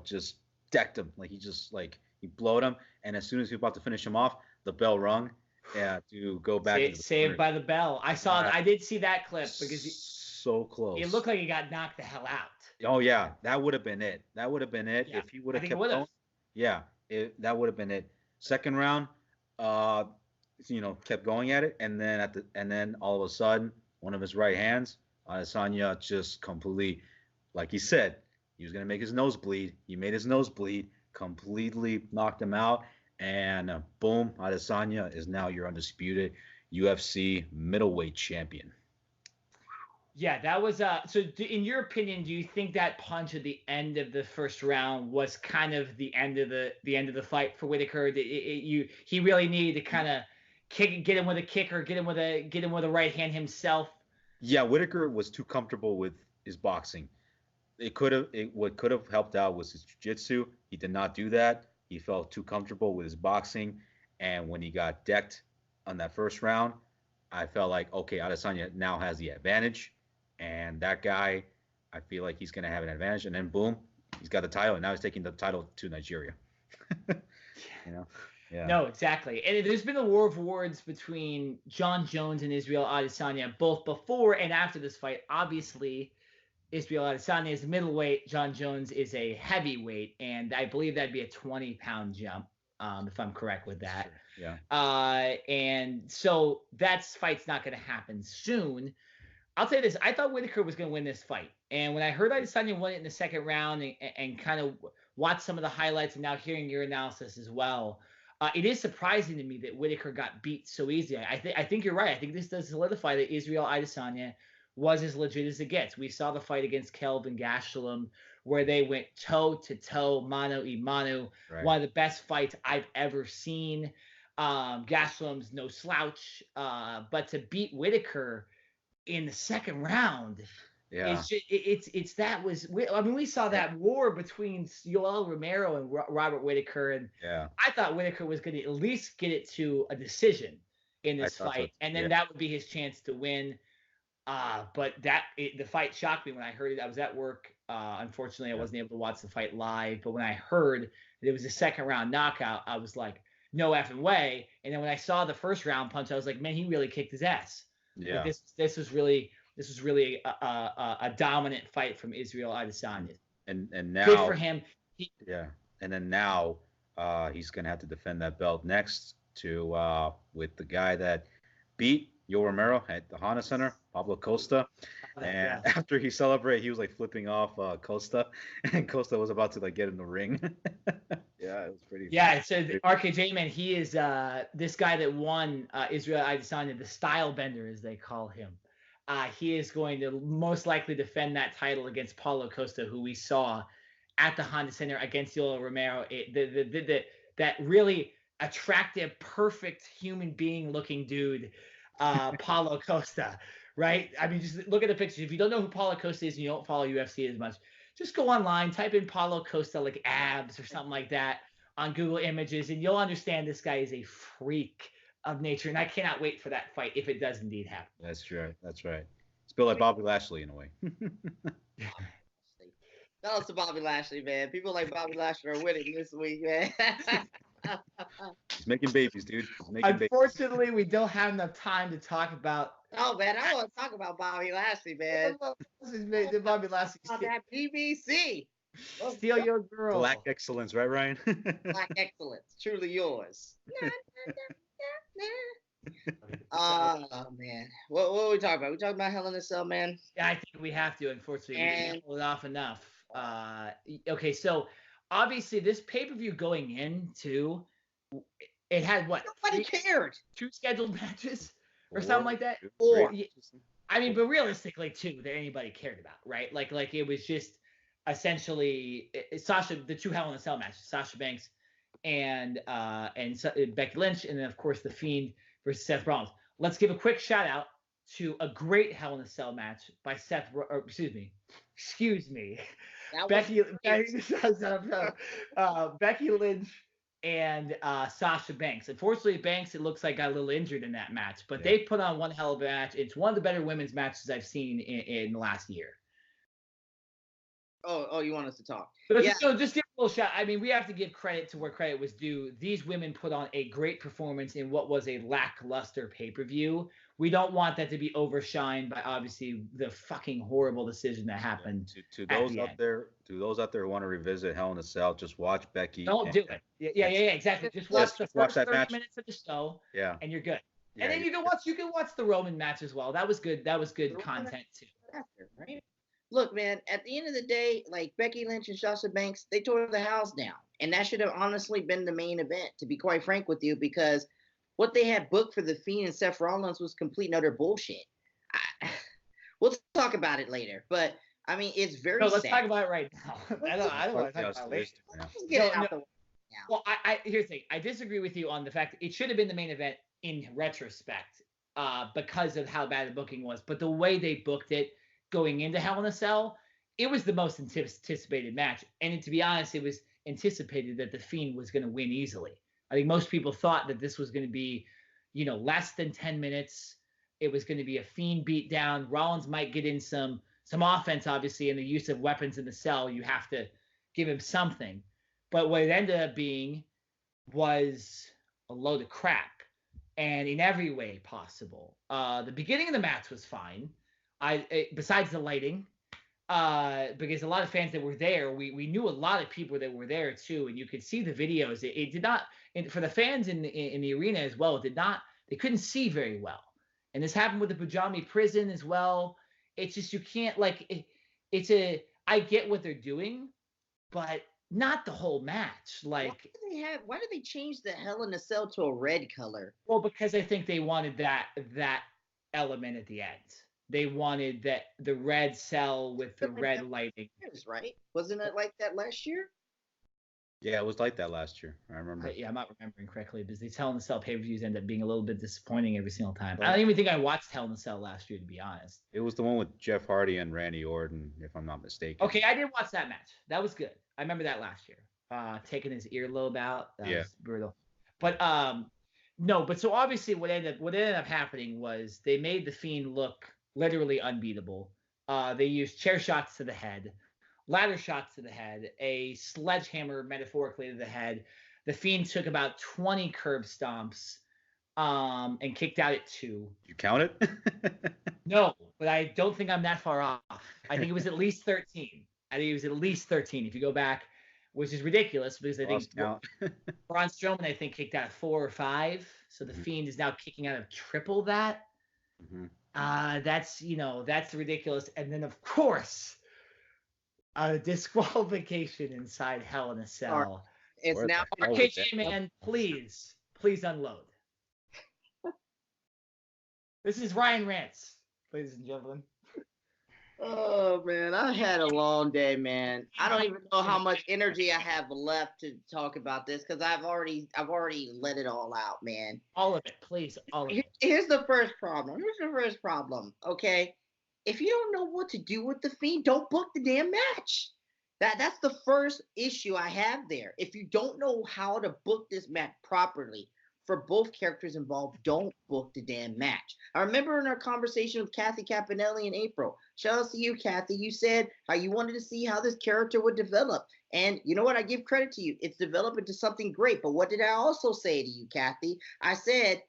just decked him. Like he blowed him, and as soon as he was about to finish him off, the bell rung. Yeah, to go back. Saved by the bell. I did see that clip because so close. It looked like he got knocked the hell out. Oh yeah, that would have been it. Yeah. If he would have kept going. Yeah, that would have been it. Second round, kept going at it, and then all of a sudden, one of his right hands, Adesanya just completely, like he said, he was gonna make his nose bleed. He made his nose bleed, completely knocked him out, and boom, Adesanya is now your undisputed UFC middleweight champion. Yeah, that was so. In your opinion, do you think that punch at the end of the first round was kind of the end of the fight for Whittaker? He really needed to kind of get him with a kick or get him with a right hand himself. Yeah, Whittaker was too comfortable with his boxing. What could have helped out was his jiu-jitsu. He did not do that. He felt too comfortable with his boxing, and when he got decked on that first round, I felt like, okay, Adesanya now has the advantage, and that guy, I feel like he's going to have an advantage, and then boom, he's got the title, and now he's taking the title to Nigeria. Yeah. No, exactly. And there's been a war of words between Jon Jones and Israel Adesanya, both before and after this fight. Obviously, Israel Adesanya is middleweight. Jon Jones is a heavyweight, and I believe that'd be a 20-pound jump, if I'm correct with that. Sure. Yeah. And so that fight's not going to happen soon. I'll tell you this. I thought Whittaker was going to win this fight. And when I heard Adesanya won it in the second round and kind of watched some of the highlights and now hearing your analysis as well, it is surprising to me that Whittaker got beat so easily. I think you're right. I think this does solidify that Israel Adesanya was as legit as it gets. We saw the fight against Kelvin Gastelum where they went toe-to-toe, mano-a-mano, right. One of the best fights I've ever seen. Gastelum's no slouch, but to beat Whittaker in the second round, yeah, we saw that war between Yoel Romero and Robert Whittaker, and yeah, I thought Whittaker was going to at least get it to a decision. in this fight, and then that would be his chance to win. But the fight shocked me when I heard it. I was at work. Unfortunately, I wasn't able to watch the fight live. But when I heard that it was a second round knockout, I was like, no effing way. And then when I saw the first round punch, I was like, man, he really kicked his ass. Yeah. Like this was really a dominant fight from Israel Adesanya. And now good for him. And then now he's gonna have to defend that belt next to with the guy that beat Yo Romero at the Honda Center, Pablo Costa. And after he celebrated, he was like flipping off Costa, and Costa was about to like get in the ring. Yeah, it was pretty. Yeah, so the RKJ, man, he is this guy that won Israel Adesanya, the style bender as they call him. He is going to most likely defend that title against Paulo Costa, who we saw at the Honda Center against Yo Romero. That really attractive, perfect human being looking dude, Paulo Costa, right? I mean, just look at the pictures. If you don't know who Paulo Costa is and you don't follow UFC as much, just go online, type in Paulo Costa, like abs or something like that on Google Images, and you'll understand this guy is a freak of nature. And I cannot wait for that fight if it does indeed happen. That's right. That's right. It's built like Bobby Lashley in a way. That was to Bobby Lashley, man. People like Bobby Lashley are winning this week, man. He's making babies, dude. Unfortunately, we don't have enough time to talk about. Oh man, I want to talk about Bobby Lashley, man. Bobby Lashley. That BBC. Steal your girl. Black excellence, right, Ryan? Black excellence, truly yours. Oh man, what are we talking about? We talking about Hell in a Cell, man? Yeah, I think we have to. Unfortunately, we can't pull it off enough. Okay, so obviously this pay-per-view going into it had what? Nobody cared. 2 scheduled matches or something like that. I mean, but realistically, 2 that anybody cared about, right? Like it was just essentially the 2 Hell in a Cell matches, Sasha Banks and Becky Lynch, and then of course the Fiend versus Seth Rollins. Let's give a quick shout out to a great Hell in a Cell match by Becky Lynch and Sasha Banks. Unfortunately, Banks, it looks like, got a little injured in that match, but they put on one hell of a match. It's one of the better women's matches I've seen in the last year. Oh, you want us to talk? So just give a little shout. I mean, we have to give credit to where credit was due. These women put on a great performance in what was a lackluster pay-per-view. We don't want that to be overshined by obviously the fucking horrible decision that happened. To those out there who want to revisit Hell in a Cell, just watch Becky. Don't do it. Yeah, exactly. Just watch the first 30 minutes of the show. Yeah. And you're good. Yeah, and then you can watch the Roman match as well. That was good. That was good content too. Right? Look, man, at the end of the day, like Becky Lynch and Sasha Banks, they tore the house down. And that should have honestly been the main event, to be quite frank with you, because what they had booked for The Fiend and Seth Rollins was complete and utter bullshit. We'll talk about it later. But, I mean, it's very let's sad. talk about it right now. I don't want to talk about it later. Let's get it out the way now. Well, here's the thing. I disagree with you on the fact that it should have been the main event in retrospect because of how bad the booking was. But the way they booked it, going into Hell in a Cell, it was the most anticipated match. And to be honest, it was anticipated that The Fiend was going to win easily. I think most people thought that this was going to be, less than 10 minutes. It was going to be a Fiend beatdown. Rollins might get in some offense, obviously, in the use of weapons in the cell. You have to give him something. But what it ended up being was a load of crap. And in every way possible. The beginning of the match was fine. Besides the lighting, because a lot of fans that were there, we knew a lot of people that were there too, and you could see the videos. It did not, and for the fans in the arena as well, they couldn't see very well. And this happened with the Pajami prison as well. It's just, you can't I get what they're doing, but not the whole match. Why did they change the Hell in a Cell to a red color? Well, because I think they wanted that element at the end. They wanted the red cell with the red lighting. Right? Wasn't it like that last year? Yeah, it was like that last year. I remember. I'm not remembering correctly because these Hell in a Cell pay-per-views end up being a little bit disappointing every single time. I don't even think I watched Hell in a Cell last year, to be honest. It was the one with Jeff Hardy and Randy Orton, if I'm not mistaken. Okay, I did watch that match. That was good. I remember that last year. Taking his earlobe out. That was brutal. But No, but so obviously what ended up happening was they made the Fiend look literally unbeatable. They used chair shots to the head, ladder shots to the head, a sledgehammer metaphorically to the head. The Fiend took about 20 curb stomps and kicked out at 2. You count it? No, but I don't think I'm that far off. I think it was at least 13. I think it was at least 13 if you go back, which is ridiculous because I think Braun Strowman, I think, kicked out of 4 or 5. So the Fiend is now kicking out of triple that. That's ridiculous. And then, of course, a disqualification inside Hell in a Cell. It's now KJ, man, please unload. This is Ryan Rants, ladies and gentlemen. Oh man, I had a long day, man. I don't even know how much energy I have left to talk about this because I've already let it all out, man. All of it, please. All of it. Here's the first problem. Okay, if you don't know what to do with the Fiend, don't book the damn match. That's the first issue I have there. If you don't know how to book this match properly for both characters involved, don't book the damn match. I remember in our conversation with Kathy Campanelli in April, shout out to you, Kathy, you said how you wanted to see how this character would develop. And you know what? I give credit to you. It's developed into something great. But what did I also say to you, Kathy? I said,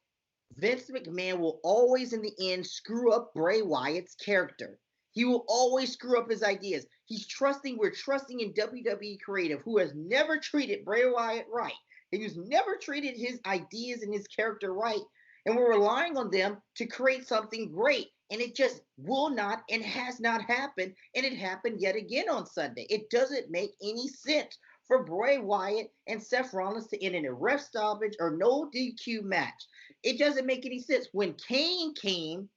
Vince McMahon will always, in the end, screw up Bray Wyatt's character. He will always screw up his ideas. We're trusting in WWE creative, who has never treated Bray Wyatt right. He's never treated his ideas and his character right. And we're relying on them to create something great. And it just will not and has not happened. And it happened yet again on Sunday. It doesn't make any sense for Bray Wyatt and Seth Rollins to end in a ref stoppage or no DQ match. It doesn't make any sense. When Kane came,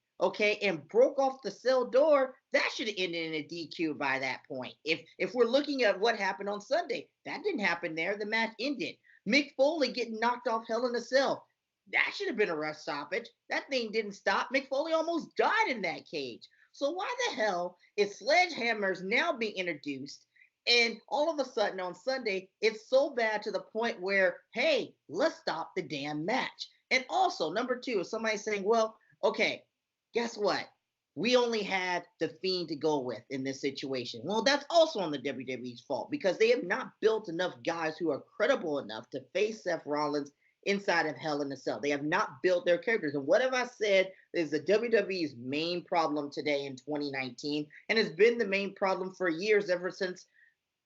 and broke off the cell door, that should have ended in a DQ by that point. If we're looking at what happened on Sunday, that didn't happen there. The match ended. Mick Foley getting knocked off Hell in a Cell, that should have been a ref stoppage. That thing didn't stop. Mick Foley almost died in that cage. So why the hell is sledgehammers now being introduced? And all of a sudden on Sunday, it's so bad to the point where, hey, let's stop the damn match. And also, number 2, if somebody's saying, well, okay, guess what? We only had the Fiend to go with in this situation. Well, that's also on the WWE's fault because they have not built enough guys who are credible enough to face Seth Rollins inside of Hell in a Cell. They have not built their characters. And what have I said is the WWE's main problem today in 2019, and has been the main problem for years ever since,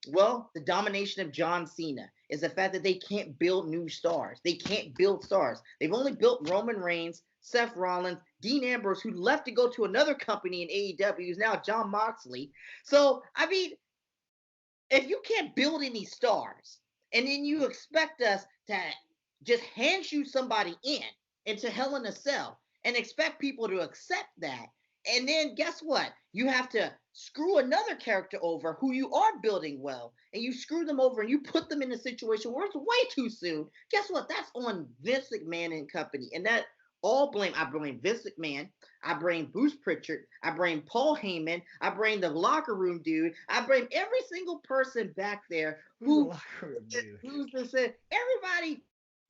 well, the domination of John Cena, is the fact that they can't build new stars. They can't build stars. They've only built Roman Reigns, Seth Rollins, Dean Ambrose, who left to go to another company in AEW, who's now John Moxley. So, I mean, if you can't build any stars, and then you expect us to just hand shoot somebody into Hell in a Cell, and expect people to accept that, and then guess what? You have to screw another character over who you are building well, and you screw them over and you put them in a situation where it's way too soon. Guess what? That's on Vince McMahon and company. And that all blame, I blame Vince McMahon, I blame Bruce Pritchard, I blame Paul Heyman, I blame the locker room dude, I blame every single person back there everybody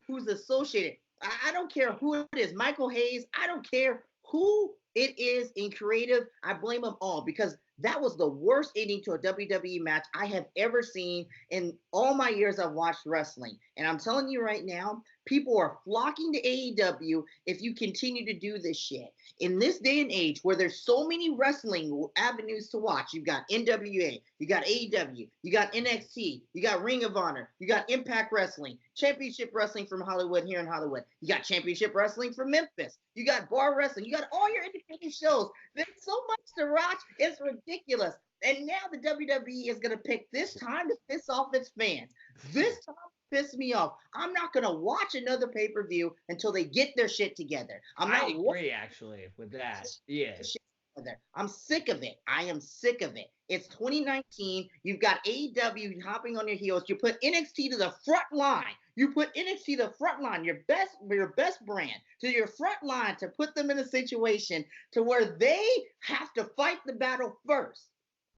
who's associated. I don't care who it is, Michael Hayes, I don't care who it is in creative, I blame them all because that was the worst ending to a WWE match I have ever seen in all my years I've watched wrestling. And I'm telling you right now, people are flocking to AEW if you continue to do this shit. In this day and age where there's so many wrestling avenues to watch, you've got NWA, you got AEW, you got NXT, you got Ring of Honor, you got Impact Wrestling, Championship Wrestling from Hollywood here in Hollywood, you got Championship Wrestling from Memphis, you got Bar Wrestling, you got all your independent shows. There's so much to watch, it's ridiculous. And now the WWE is going to pick this time to piss off its fans. This time piss me off. I'm not going to watch another pay-per-view until they get their shit together. I agree, actually, with that. Yeah. I'm sick of it. I am sick of it. It's 2019. You've got AEW hopping on your heels. You put NXT to the front line. You put NXT to the front line, your best brand, to your front line to put them in a situation to where they have to fight the battle first.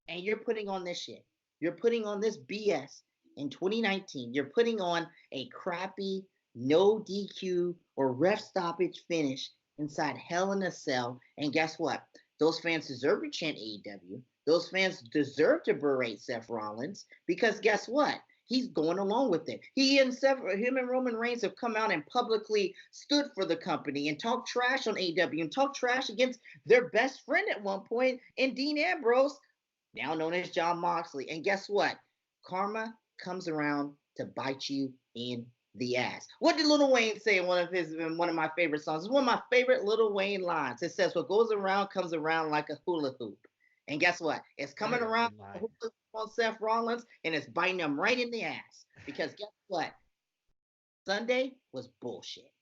And you're putting on this shit. You're putting on this BS in 2019. You're putting on a crappy no DQ or ref stoppage finish inside Hell in a Cell. And guess what? Those fans deserve to chant AEW. Those fans deserve to berate Seth Rollins because guess what? He's going along with it. Him and Roman Reigns have come out and publicly stood for the company and talked trash on AEW and talked trash against their best friend at one point in Dean Ambrose, now known as Jon Moxley. And guess what? Karma comes around to bite you in the ass. What did Lil Wayne say in one of my favorite songs? It's one of my favorite Lil Wayne lines. It says, "What goes around comes around like a hula hoop." And guess what? It's coming around on Seth Rollins, and it's biting him right in the ass. Because guess what? Sunday was bullshit.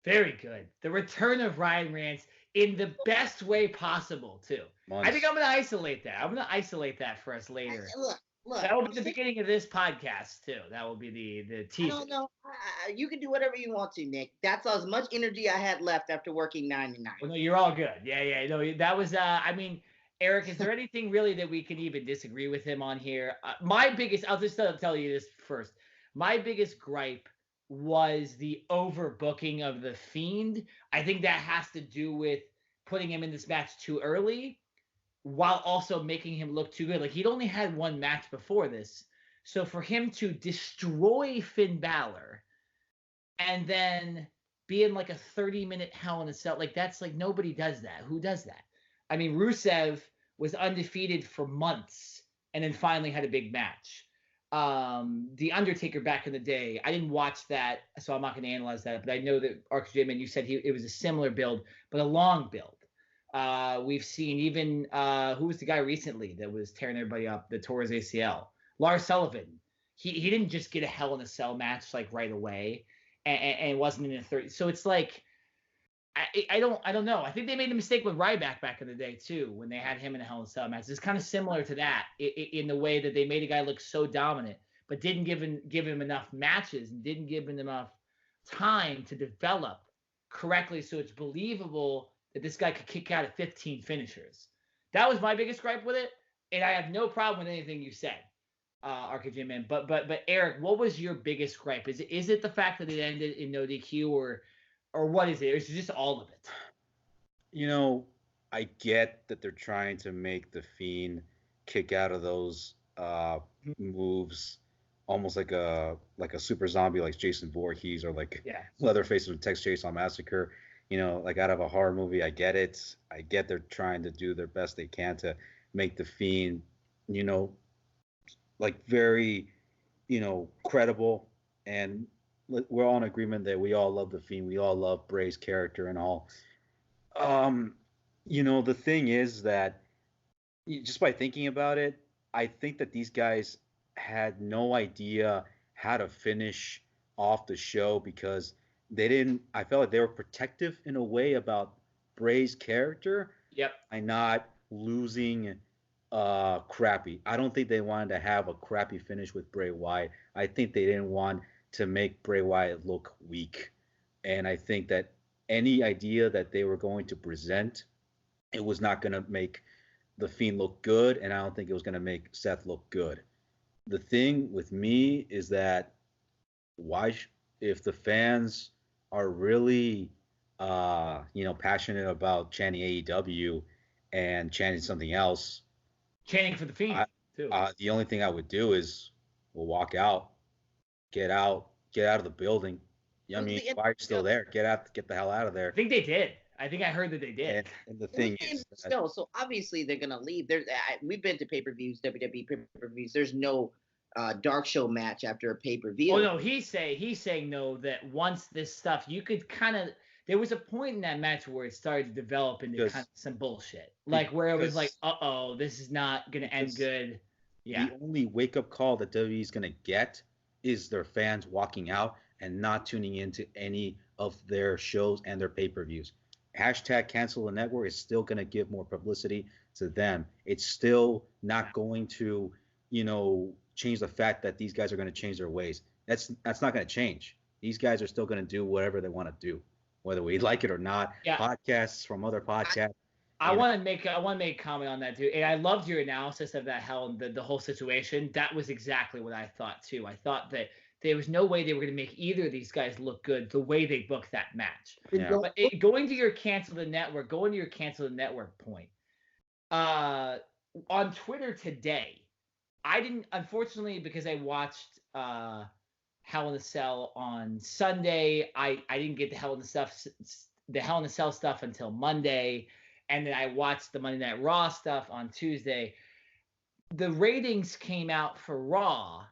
Very good. The return of Ryan Rants in the best way possible, too. I think I'm going to isolate that. I'm going to isolate that for us later. Look, that will be the beginning of this podcast, too. That will be the teaser. I don't know. You can do whatever you want to, Nick. That's as much energy I had left after working 9 to 9. Well, no, you're all good. Yeah. No, that was, Eric, is there anything really that we can even disagree with him on here? I'll just tell you this first. My biggest gripe was the overbooking of the Fiend. I think that has to do with putting him in this match too early while also making him look too good. Like, he'd only had one match before this. So for him to destroy Finn Balor and then be in like a 30-minute Hell in a Cell, like, that's like, nobody does that. Who does that? I mean, Rusev was undefeated for months and then finally had a big match. The Undertaker back in the day, I didn't watch that, so I'm not going to analyze that, but I know that RKJ, man, you said it was a similar build, but a long build. We've seen even, who was the guy recently that was tearing everybody up, that tore his ACL? Lars Sullivan. He didn't just get a Hell in a Cell match like right away and wasn't in a 30. So it's like, I don't know. I think they made a mistake with Ryback back in the day too, when they had him in a Hell in a Cell match. It's kind of similar to that in the way that they made a guy look so dominant, but didn't give him enough matches and didn't give him enough time to develop correctly, so it's believable that this guy could kick out at 15 finishers. That was my biggest gripe with it, and I have no problem with anything you said, RKJ, man. But Eric, what was your biggest gripe? Is it the fact that it ended in no DQ, or what is it? Or is it just all of it? You know, I get that they're trying to make the Fiend kick out of those moves almost like a super zombie, like Jason Voorhees, or like Leatherface from Texas Chainsaw Massacre. You know, like out of a horror movie. I get it. I get they're trying to do their best they can to make the Fiend, you know, like very, you know, credible. And we're all in agreement that we all love the Fiend. We all love Bray's character and all. You know, the thing is that just by thinking about it, I think that these guys had no idea how to finish off the show because I felt like they were protective in a way about Bray's character. Yep. By not losing crappy. I don't think they wanted to have a crappy finish with Bray Wyatt. I think they didn't want to make Bray Wyatt look weak. And I think that any idea that they were going to present, it was not going to make the Fiend look good, and I don't think it was going to make Seth look good. The thing with me is that if the fans are really, passionate about chanting AEW and chanting something else, chanting for the Fiend too. The only thing I would do is walk out, get out of the building. I mean, why are you still there? Get the hell out of there. I think they did. I think I heard that they did. And the thing is, so obviously they're gonna leave. We've been to pay-per-views, WWE pay-per-views. There's no dark show match after a pay-per-view. Oh no, he's saying no, that once this stuff, you could kind of. There was a point in that match where it started to develop into kind of some bullshit, like where it was like, this is not gonna end good. Yeah. The only wake-up call that WWE is gonna get is their fans walking out and not tuning into any of their shows and their pay-per-views. Hashtag cancel the network is still going to give more publicity to them. It's still not going to, change the fact that these guys are going to change their ways. That's not going to change. These guys are still going to do whatever they want to do, whether we like it or not. Yeah. Podcasts from other podcasts. I want to make a comment on that too. And I loved your analysis of that the whole situation. That was exactly what I thought too. I thought that there was no way they were going to make either of these guys look good the way they booked that match. Yeah. But going to your cancel the network point, on Twitter today, I didn't, unfortunately, because I watched Hell in a Cell on Sunday. I didn't get the Hell in a Cell stuff until Monday, and then I watched the Monday Night Raw stuff on Tuesday. The ratings came out for Raw,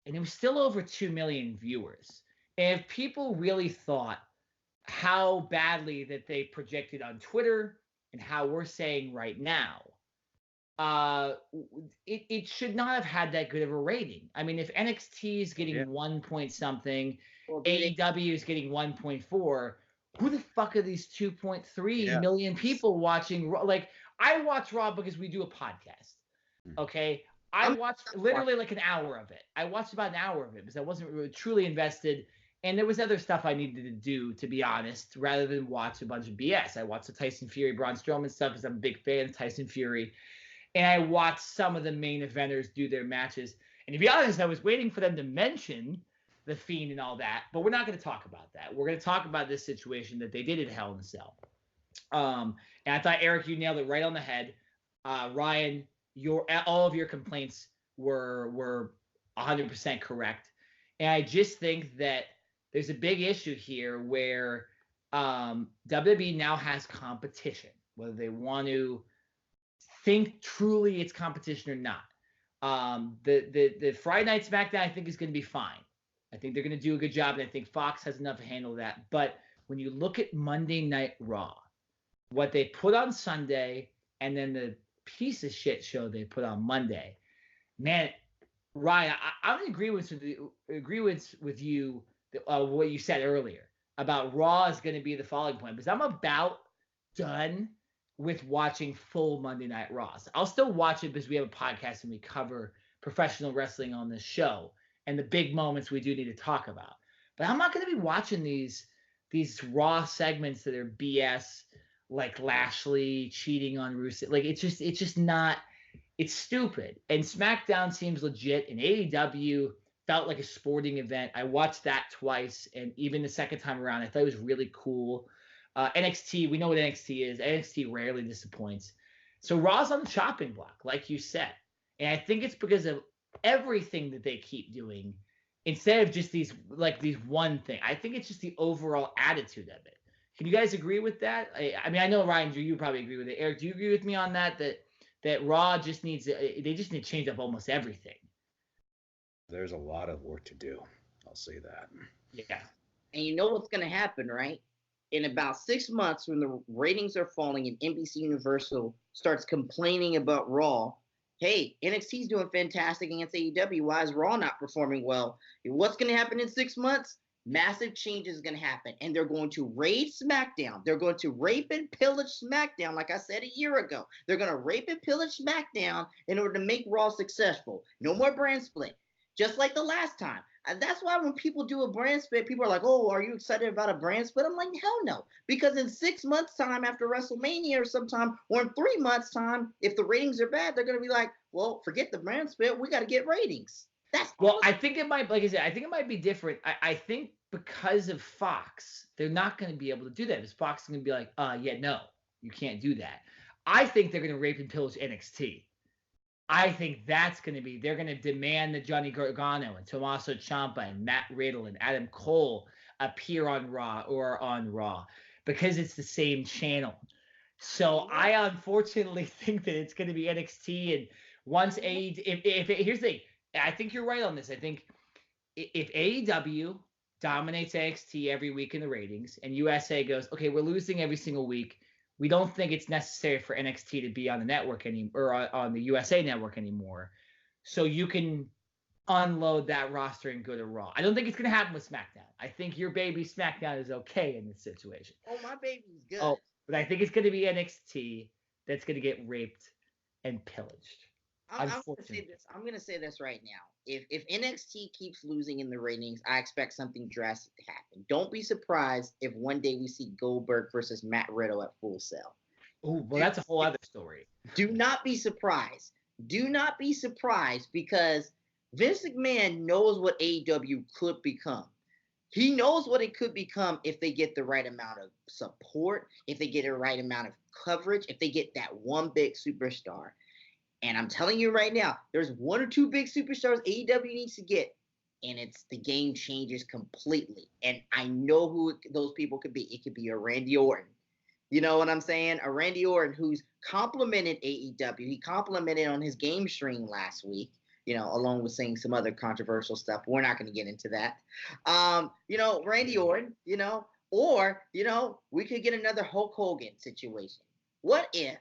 and it was still over 2 million viewers. And if people really thought how badly that they projected on Twitter and how we're saying right now, it should not have had that good of a rating. I mean, if NXT is getting 1 point something, AEW is getting 1.4, who the fuck are these 2.3 million people watching? Like, I watch Raw because we do a podcast. Okay, I watched literally like an hour of it. I watched about an hour of it because I wasn't really truly invested, and there was other stuff I needed to do, to be honest, rather than watch a bunch of BS. I watched the Tyson Fury, Braun Strowman stuff because I'm a big fan of Tyson Fury, and I watched some of the main eventers do their matches. And to be honest, I was waiting for them to mention the Fiend and all that, but we're not going to talk about that. We're going to talk about this situation that they did at Hell in a Cell. And I thought, Eric, you nailed it right on the head. Ryan, all of your complaints were 100% correct. And I just think that there's a big issue here where WWE now has competition, whether they want to think truly it's competition or not. The Friday Night SmackDown, I think, is going to be fine. I think they're going to do a good job, and I think Fox has enough to handle that. But when you look at Monday Night Raw, what they put on Sunday, and then the piece of shit show they put on Monday, man, Ryan, I'm in agreement with you what you said earlier about Raw is going to be the falling point, because I'm about done with watching full Monday Night Raws. I'll still watch it because we have a podcast and we cover professional wrestling on this show and the big moments we do need to talk about. But I'm not going to be watching these Raw segments that are BS, like Lashley cheating on Rusev. Like, it's just not. It's stupid. And SmackDown seems legit, and AEW felt like a sporting event. I watched that twice, and even the second time around, I thought it was really cool. NXT, we know what NXT is. NXT rarely disappoints. So Raw's on the chopping block, like you said. And I think it's because of everything that they keep doing instead of just these one thing. I think it's just the overall attitude of it. Can you guys agree with that? I mean, I know, Ryan, you probably agree with it. Eric, do you agree with me on that Raw just needs to change up almost everything? There's a lot of work to do. I'll say that. Yeah. And you know what's going to happen, right? In about 6 months, when the ratings are falling and NBC Universal starts complaining about Raw, hey, NXT's doing fantastic against AEW. Why is Raw not performing well? What's going to happen in 6 months? Massive changes is going to happen, and they're going to raid SmackDown. They're going to rape and pillage SmackDown, like I said a year ago. They're going to rape and pillage SmackDown in order to make Raw successful. No more brand split, just like the last time. And that's why when people do a brand split, people are like, oh, are you excited about a brand split? I'm like, hell no. Because in 6 months' time after WrestleMania or sometime, or in 3 months' time, if the ratings are bad, they're going to be like, well, forget the brand split. We got to get ratings. I think it might, like I said, I think it might be different. I think because of Fox, they're not going to be able to do that. Because Fox is going to be like, yeah, no, you can't do that. I think they're going to rape and pillage NXT. I think that's going to be, they're going to demand that Johnny Gargano and Tommaso Ciampa and Matt Riddle and Adam Cole appear on Raw because it's the same channel. So I unfortunately think that it's going to be NXT. And once here's the thing, I think you're right on this. I think if AEW dominates NXT every week in the ratings and USA goes, okay, we're losing every single week, we don't think it's necessary for NXT to be on the network anymore, or on the USA network anymore. So you can unload that roster and go to Raw. I don't think it's going to happen with SmackDown. I think your baby SmackDown is okay in this situation. Oh, my baby's good. Oh, but I think it's going to be NXT that's going to get raped and pillaged. I'm going to say this right now. If NXT keeps losing in the ratings, I expect something drastic to happen. Don't be surprised if one day we see Goldberg versus Matt Riddle at Full Sail. Oh, well, that's a whole other story. Do not be surprised. Do not be surprised, because Vince McMahon knows what AEW could become. He knows what it could become if they get the right amount of support, if they get the right amount of coverage, if they get that one big superstar. And I'm telling you right now, there's one or two big superstars AEW needs to get, and it's the game changes completely. And I know who those people could be. It could be a Randy Orton. You know what I'm saying? A Randy Orton who's complimented AEW. He complimented on his game stream last week, along with saying some other controversial stuff. We're not going to get into that. Randy Orton, or, we could get another Hulk Hogan situation. What if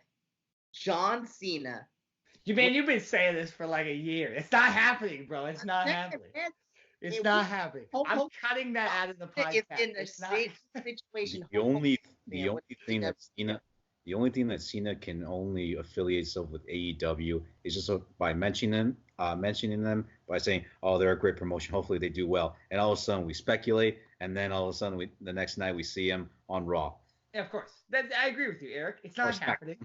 John Cena... You've been saying this for like a year. It's not happening, bro. It's not happening. It's not happening. I'm cutting that out of the podcast. It's in the same situation. The only thing that Cena can only affiliate himself with AEW is just by mentioning them by saying, "Oh, they're a great promotion. Hopefully they do well." And all of a sudden we speculate, and then all of a sudden the next night we see him on Raw. Yeah, of course. I agree with you, Eric. It's not happening.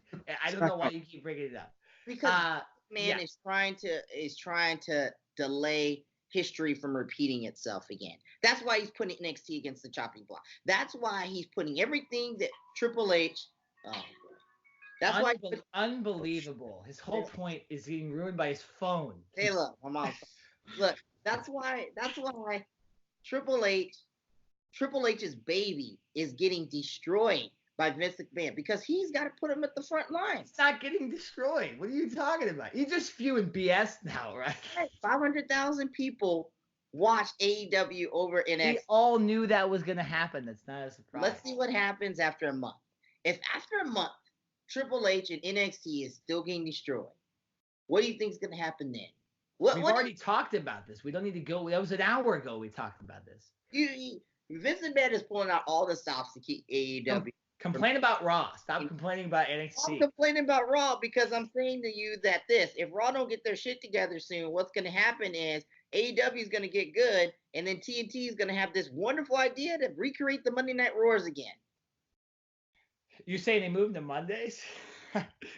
I don't know why you keep bringing it up. Because is trying to delay history from repeating itself again. That's why he's putting NXT against the chopping block. That's why he's putting everything that Triple H. That's why. Unbelievable. His whole point is getting ruined by his phone. Hey, look, I'm on. Look, that's why Triple H's baby is getting destroyed by Vince McMahon because he's got to put him at the front line. It's not getting destroyed. What are you talking about? You're just spewing BS now, right? 500,000 people watch AEW over NXT. We all knew that was going to happen. That's not a surprise. Let's see what happens after a month. If after a month, Triple H and NXT is still getting destroyed, what do you think is going to happen then? We've already talked about this. We don't need to go. That was an hour ago we talked about this. Vince McMahon is pulling out all the stops to keep AEW. Complain about Raw. Stop complaining about NXT. I'm complaining about Raw because I'm saying to you that if Raw don't get their shit together soon, what's going to happen is AEW is going to get good, and then TNT is going to have this wonderful idea to recreate the Monday Night Wars again. You saying they moved to Mondays?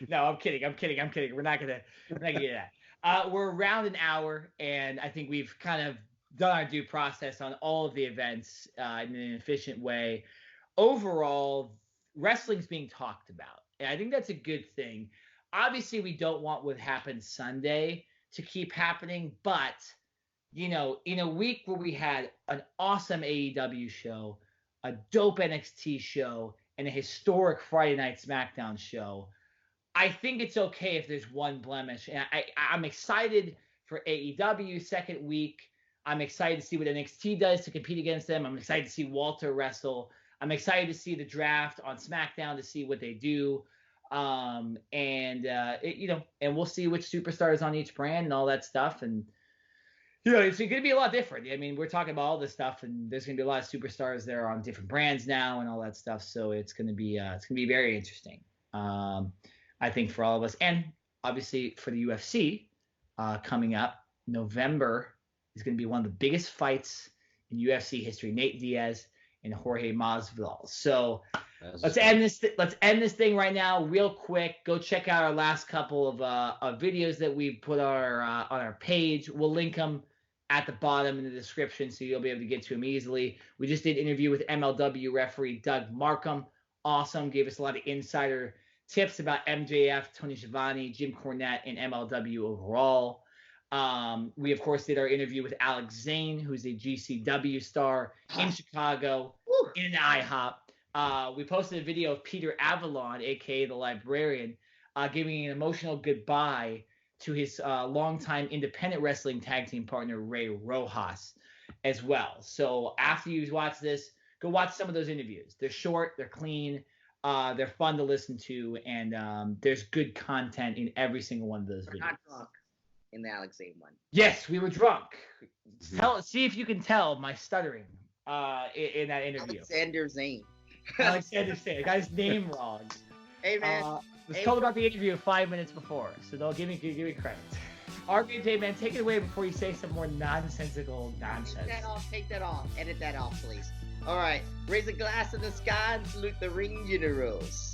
No, I'm kidding. We're not gonna get that. We're around an hour, and I think we've kind of done our due process on all of the events in an efficient way. Overall, wrestling's being talked about, and I think that's a good thing. Obviously, we don't want what happened Sunday to keep happening, but in a week where we had an awesome AEW show, a dope NXT show, and a historic Friday Night SmackDown show, I think it's okay if there's one blemish. And I'm excited for AEW second week. I'm excited to see what NXT does to compete against them. I'm excited to see Walter wrestle. I'm excited to see the draft on SmackDown to see what they do. And we'll see which superstars on each brand and all that stuff. And, it's going to be a lot different. I mean, we're talking about all this stuff, and there's going to be a lot of superstars that are on different brands now and all that stuff. So it's going to be very interesting, I think, for all of us. And obviously for the UFC coming up, November is going to be one of the biggest fights in UFC history. Nate Diaz and Jorge Masvidal. So let's end this thing right now, real quick. Go check out our last couple of videos that we put on our page. We'll link them at the bottom in the description, so you'll be able to get to them easily. We just did an interview with MLW referee Doug Markham. Awesome, gave us a lot of insider tips about MJF, Tony Schiavone, Jim Cornette, and MLW overall. We, of course, did our interview with Zayne, who's a GCW star in Chicago, in an IHOP. We posted a video of Peter Avalon, a.k.a. the Librarian, giving an emotional goodbye to his longtime independent wrestling tag team partner, Ray Rosas, as well. So after you watch this, go watch some of those interviews. They're short, they're clean, they're fun to listen to, and there's good content in every single one of those videos. Not drunk in the Zayne one. Yes, we were drunk. See if you can tell my stuttering in that interview. Alexander Zayne. Alexander Zayne. I got his name wrong. Hey, man. Was told about the interview 5 minutes before, so they'll give me credit. RBJ, man, take it away before you say some more nonsensical nonsense. Take that off. Edit that off, please. All right. Raise a glass in the sky and salute the ring generals.